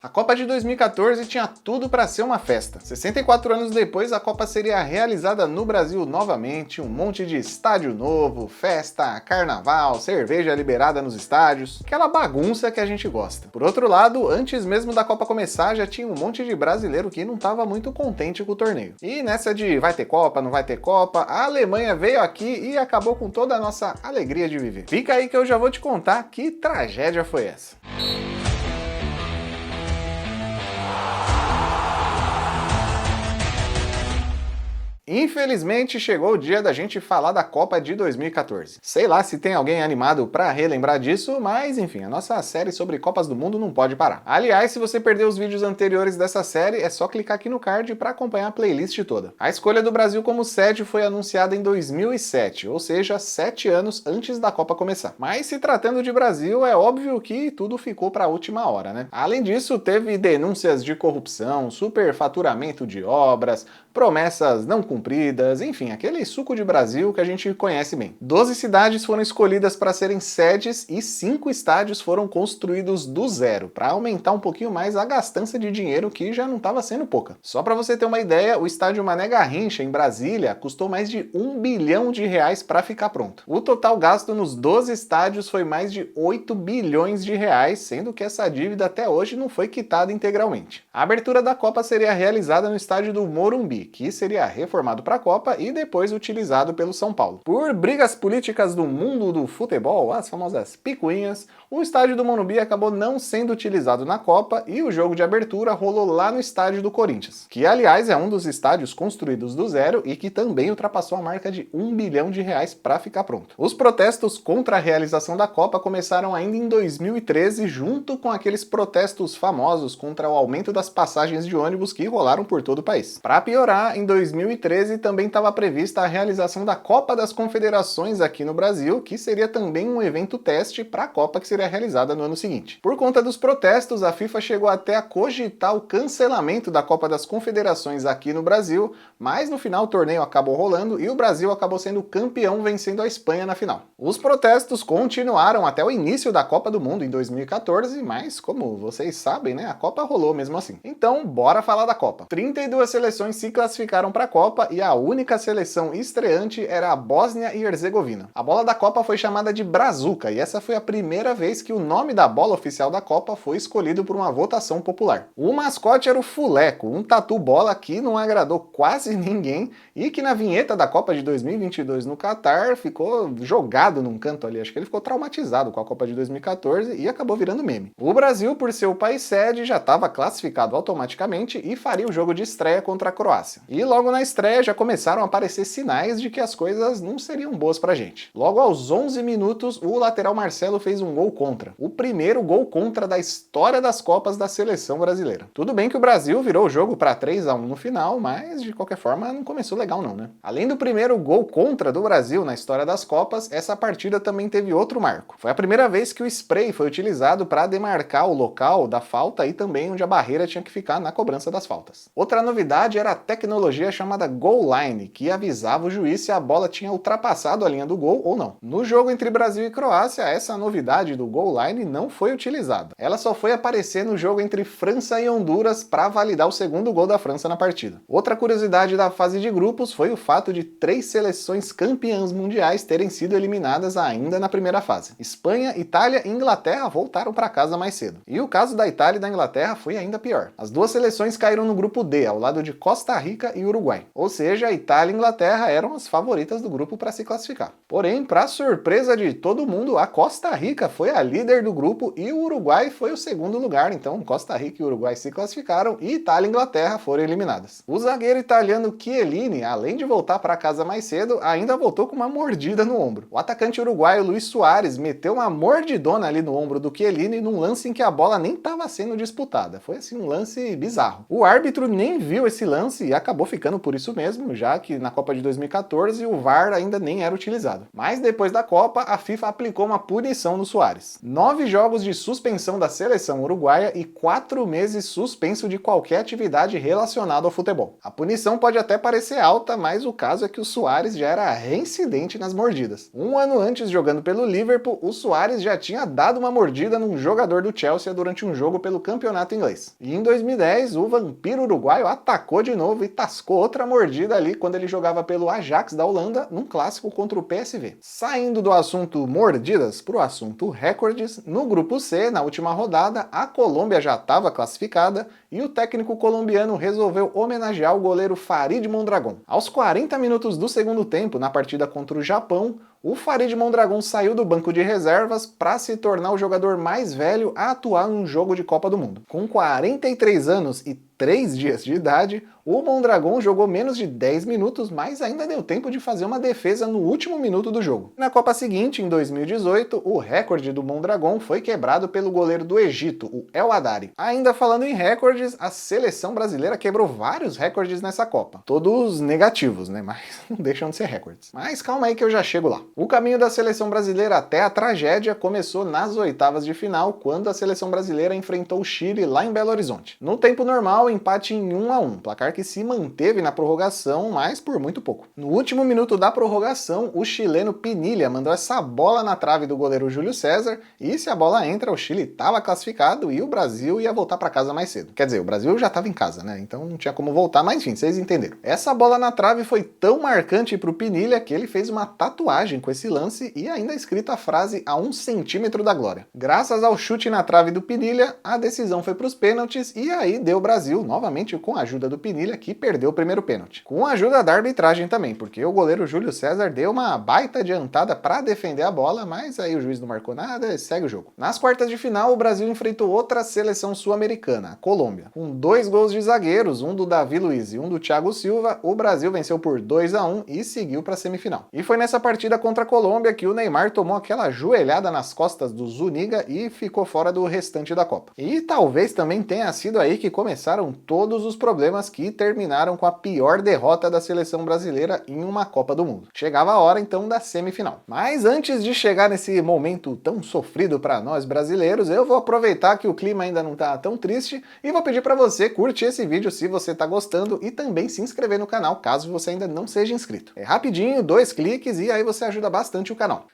A Copa de 2014 tinha tudo para ser uma festa. 64 anos depois, a Copa seria realizada no Brasil novamente, um monte de estádio novo, festa, carnaval, cerveja liberada nos estádios, aquela bagunça que a gente gosta. Por outro lado, antes mesmo da Copa começar, já tinha um monte de brasileiro que não estava muito contente com o torneio. E nessa de vai ter Copa, não vai ter Copa, a Alemanha veio aqui e acabou com toda a nossa alegria de viver. Fica aí que eu já vou te contar que tragédia foi essa. Infelizmente, chegou o dia da gente falar da Copa de 2014. Sei lá se tem alguém animado pra relembrar disso, mas enfim, a nossa série sobre Copas do Mundo não pode parar. Aliás, se você perdeu os vídeos anteriores dessa série, é só clicar aqui no card pra acompanhar a playlist toda. A escolha do Brasil como sede foi anunciada em 2007, ou seja, 7 anos antes da Copa começar. Mas se tratando de Brasil, é óbvio que tudo ficou pra última hora, né? Além disso, teve denúncias de corrupção, superfaturamento de obras, promessas não cumpridas, enfim, aquele suco de Brasil que a gente conhece bem. 12 cidades foram escolhidas para serem sedes e 5 estádios foram construídos do zero, para aumentar um pouquinho mais a gastança de dinheiro que já não estava sendo pouca. Só para você ter uma ideia, o estádio Mané Garrincha, em Brasília, custou mais de R$1 bilhão para ficar pronto. O total gasto nos 12 estádios foi mais de R$8 bilhões, sendo que essa dívida até hoje não foi quitada integralmente. A abertura da Copa seria realizada no estádio do Morumbi, que seria reformado para a Copa e depois utilizado pelo São Paulo. Por brigas políticas do mundo do futebol, as famosas picuinhas, o estádio do Morumbi acabou não sendo utilizado na Copa e o jogo de abertura rolou lá no estádio do Corinthians, que aliás é um dos estádios construídos do zero e que também ultrapassou a marca de R$1 bilhão para ficar pronto. Os protestos contra a realização da Copa começaram ainda em 2013, junto com aqueles protestos famosos contra o aumento das passagens de ônibus que rolaram por todo o país. Para piorar, em 2013 também estava prevista a realização da Copa das Confederações aqui no Brasil, que seria também um evento teste para a Copa que seria realizada no ano seguinte. Por conta dos protestos, a FIFA chegou até a cogitar o cancelamento da Copa das Confederações aqui no Brasil, mas no final o torneio acabou rolando e o Brasil acabou sendo campeão, vencendo a Espanha na final. Os protestos continuaram até o início da Copa do Mundo em 2014, mas como vocês sabem, né, a Copa rolou mesmo assim. Então, bora falar da Copa. 32 seleções se classificaram para a Copa e a única seleção estreante era a Bósnia e Herzegovina. A bola da Copa foi chamada de Brazuca e essa foi a primeira vez que o nome da bola oficial da Copa foi escolhido por uma votação popular. O mascote era o Fuleco, um tatu bola que não agradou quase ninguém e que na vinheta da Copa de 2022 no Catar ficou jogado num canto ali. Acho que ele ficou traumatizado com a Copa de 2014 e acabou virando meme. O Brasil, por ser o país sede, já estava classificado automaticamente e faria o jogo de estreia contra a Croácia. E logo na estreia já começaram a aparecer sinais de que as coisas não seriam boas pra gente. Logo aos 11 minutos, o lateral Marcelo fez um gol contra. O primeiro gol contra da história das Copas da seleção brasileira. Tudo bem que o Brasil virou o jogo para 3-1 no final, mas de qualquer forma não começou legal não, né? Além do primeiro gol contra do Brasil na história das Copas, essa partida também teve outro marco. Foi a primeira vez que o spray foi utilizado para demarcar o local da falta e também onde a barreira tinha que ficar na cobrança das faltas. Outra novidade era a tecnologia chamada Goal Line, que avisava o juiz se a bola tinha ultrapassado a linha do gol ou não. No jogo entre Brasil e Croácia, essa novidade do Goal Line não foi utilizada. Ela só foi aparecer no jogo entre França e Honduras para validar o segundo gol da França na partida. Outra curiosidade da fase de grupos foi o fato de 3 seleções campeãs mundiais terem sido eliminadas ainda na primeira fase. Espanha, Itália e Inglaterra voltaram para casa mais cedo. E o caso da Itália e da Inglaterra foi ainda pior. As duas seleções caíram no grupo D, ao lado de Costa Rica e Uruguai. Ou seja, a Itália e a Inglaterra eram as favoritas do grupo para se classificar. Porém, para surpresa de todo mundo, a Costa Rica foi a líder do grupo e o Uruguai foi o segundo lugar. Então, Costa Rica e Uruguai se classificaram e Itália e Inglaterra foram eliminadas. O zagueiro italiano Chiellini, além de voltar para casa mais cedo, ainda voltou com uma mordida no ombro. O atacante uruguaio Luis Soares meteu uma mordidona ali no ombro do Chiellini num lance em que a bola nem estava sendo disputada. Foi assim um lance bizarro. O árbitro nem viu esse lance e acabou ficando por isso mesmo. mesmo, já que na Copa de 2014 o VAR ainda nem era utilizado. Mas depois da Copa, a FIFA aplicou uma punição no Suárez. 9 jogos de suspensão da seleção uruguaia e 4 meses suspenso de qualquer atividade relacionada ao futebol. A punição pode até parecer alta, mas o caso é que o Suárez já era reincidente nas mordidas. Um ano antes, jogando pelo Liverpool, o Suárez já tinha dado uma mordida num jogador do Chelsea durante um jogo pelo campeonato inglês. E em 2010, o vampiro uruguaio atacou de novo e tascou outra mordida ali quando ele jogava pelo Ajax da Holanda num clássico contra o PSV. Saindo do assunto mordidas para o assunto recordes, no grupo C, na última rodada, a Colômbia já estava classificada e o técnico colombiano resolveu homenagear o goleiro Farid Mondragón. Aos 40 minutos do segundo tempo, na partida contra o Japão, o Farid Mondragón saiu do banco de reservas para se tornar o jogador mais velho a atuar num jogo de Copa do Mundo. Com 43 anos e 3 dias de idade, o Mondragón jogou menos de 10 minutos, mas ainda deu tempo de fazer uma defesa no último minuto do jogo. Na Copa seguinte, em 2018, o recorde do Mondragón foi quebrado pelo goleiro do Egito, o El Haddari. Ainda falando em recordes, a seleção brasileira quebrou vários recordes nessa Copa. Todos negativos, né? Mas não deixam de ser recordes. Mas calma aí que eu já chego lá. O caminho da seleção brasileira até a tragédia começou nas oitavas de final, quando a seleção brasileira enfrentou o Chile lá em Belo Horizonte. No tempo normal, empate em 1-1, placar que se manteve na prorrogação, mas por muito pouco. No último minuto da prorrogação, o chileno Pinilla mandou essa bola na trave do goleiro Júlio César, e se a bola entra, o Chile estava classificado e o Brasil ia voltar para casa mais cedo. Quer dizer, o Brasil já estava em casa, né? Então não tinha como voltar, mas enfim, vocês entenderam. Essa bola na trave foi tão marcante para o Pinilla que ele fez uma tatuagem com esse lance e ainda escrito a frase "a 1 centímetro da glória". Graças ao chute na trave do Pinilla, a decisão foi para os pênaltis e aí deu o Brasil, novamente com a ajuda do Pinilla, que perdeu o primeiro pênalti. Com a ajuda da arbitragem também, porque o goleiro Júlio César deu uma baita adiantada para defender a bola, mas aí o juiz não marcou nada e segue o jogo. Nas quartas de final, o Brasil enfrentou outra seleção sul-americana, a Colômbia. Com 2 gols de zagueiros, um do Davi Luiz e um do Thiago Silva, o Brasil venceu por 2-1 e seguiu para a semifinal. E foi nessa partida contra a Colômbia que o Neymar tomou aquela joelhada nas costas do Zuniga e ficou fora do restante da Copa. E talvez também tenha sido aí que começaram todos os problemas que terminaram com a pior derrota da seleção brasileira em uma Copa do Mundo. Chegava a hora então da semifinal. Mas antes de chegar nesse momento tão sofrido para nós brasileiros, eu vou aproveitar que o clima ainda não tá tão triste e vou pedir para você curtir esse vídeo se você tá gostando e também se inscrever no canal caso você ainda não seja inscrito. É rapidinho, 2 cliques e aí você ajuda bastante o canal.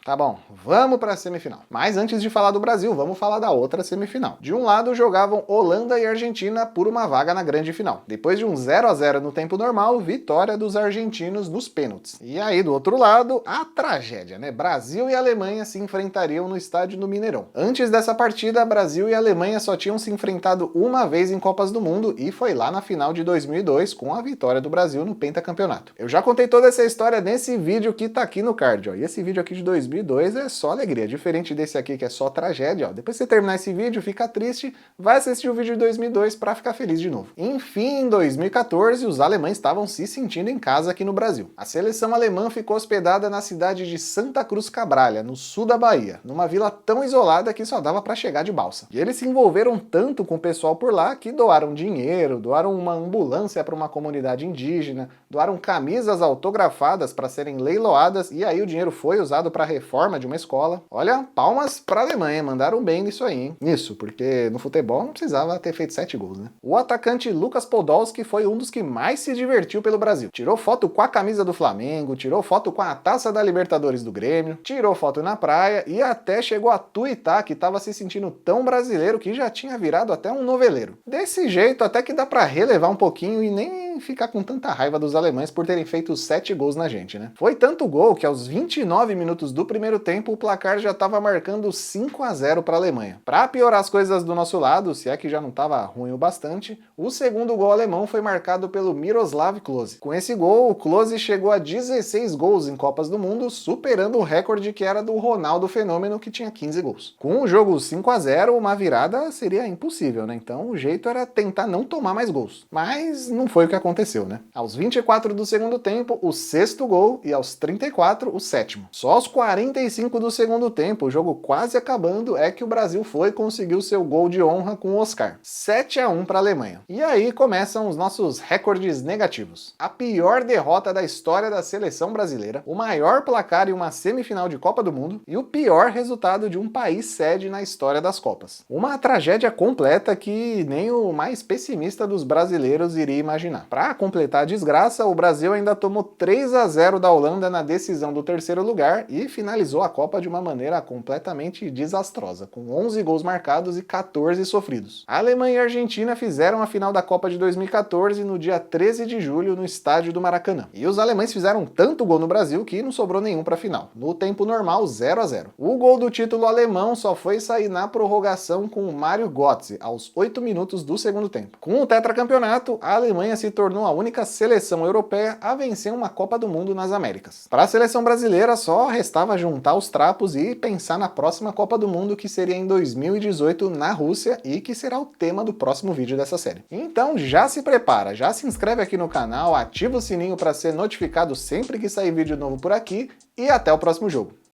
Tá bom, vamos para a semifinal. Mas antes de falar do Brasil, vamos falar da outra semifinal. De um lado jogavam Holanda e Argentina por uma vaga na grande final. Depois de um 0-0 no tempo normal, vitória dos argentinos nos pênaltis. E aí do outro lado, a tragédia, né? Brasil e Alemanha se enfrentariam no estádio do Mineirão. Antes dessa partida, Brasil e Alemanha só tinham se enfrentado uma vez em Copas do Mundo e foi lá na final de 2002 com a vitória do Brasil no pentacampeonato. Eu já contei toda essa história nesse vídeo que tá aqui no card, ó. E esse vídeo aqui de 2002 é só alegria, diferente desse aqui que é só tragédia, ó. Depois que você terminar esse vídeo, fica triste, vai assistir o vídeo de 2002 para ficar feliz de novo. Enfim, em 2014, os alemães estavam se sentindo em casa aqui no Brasil. A seleção alemã ficou hospedada na cidade de Santa Cruz Cabralha, no sul da Bahia, numa vila tão isolada que só dava para chegar de balsa. E eles se envolveram tanto com o pessoal por lá que doaram dinheiro, doaram uma ambulância para uma comunidade indígena, doaram camisas autografadas para serem leiloadas e aí o dinheiro foi usado para reforma de uma escola. Olha, palmas para a Alemanha, mandaram bem nisso aí, hein? Nisso, porque no futebol não precisava ter feito 7 gols, né? O atacante Lucas Podolski foi um dos que mais se divertiu pelo Brasil. Tirou foto com a camisa do Flamengo, tirou foto com a taça da Libertadores do Grêmio, tirou foto na praia e até chegou a tuitar que estava se sentindo tão brasileiro que já tinha virado até um noveleiro. Desse jeito até que dá para relevar um pouquinho e nem ficar com tanta raiva dos alemães por terem feito 7 gols na gente, né? Foi tanto gol que aos 29 minutos do primeiro tempo o placar já estava marcando 5-0 para a Alemanha. Para piorar as coisas do nosso lado, se é que já não estava ruim o bastante, o segundo gol alemão foi marcado pelo Miroslav Klose. Com esse gol, o Klose chegou a 16 gols em Copas do Mundo, superando o recorde que era do Ronaldo Fenômeno, que tinha 15 gols. Com o jogo 5-0, uma virada seria impossível, né? Então o jeito era tentar não tomar mais gols. Mas não foi o que aconteceu, né? Aos 24 do segundo tempo, o 6º gol e aos 34, o 7º. Só aos 40 55 do segundo tempo, o jogo quase acabando, é que o Brasil foi e conseguiu seu gol de honra com o Oscar. 7-1 para a Alemanha. E aí começam os nossos recordes negativos. A pior derrota da história da seleção brasileira, o maior placar em uma semifinal de Copa do Mundo e o pior resultado de um país sede na história das Copas. Uma tragédia completa que nem o mais pessimista dos brasileiros iria imaginar. Para completar a desgraça, o Brasil ainda tomou 3-0 da Holanda na decisão do terceiro lugar e finalizou a Copa de uma maneira completamente desastrosa, com 11 gols marcados e 14 sofridos. A Alemanha e a Argentina fizeram a final da Copa de 2014 no dia 13 de julho no estádio do Maracanã. E os alemães fizeram tanto gol no Brasil que não sobrou nenhum para a final. No tempo normal, 0-0. O gol do título alemão só foi sair na prorrogação com o Mario Götze, aos 8 minutos do segundo tempo. Com o tetracampeonato, a Alemanha se tornou a única seleção europeia a vencer uma Copa do Mundo nas Américas. Para a seleção brasileira, só restava juntar os trapos e pensar na próxima Copa do Mundo, que seria em 2018 na Rússia e que será o tema do próximo vídeo dessa série. Então já se prepara, já se inscreve aqui no canal, ativa o sininho para ser notificado sempre que sair vídeo novo por aqui e até o próximo jogo.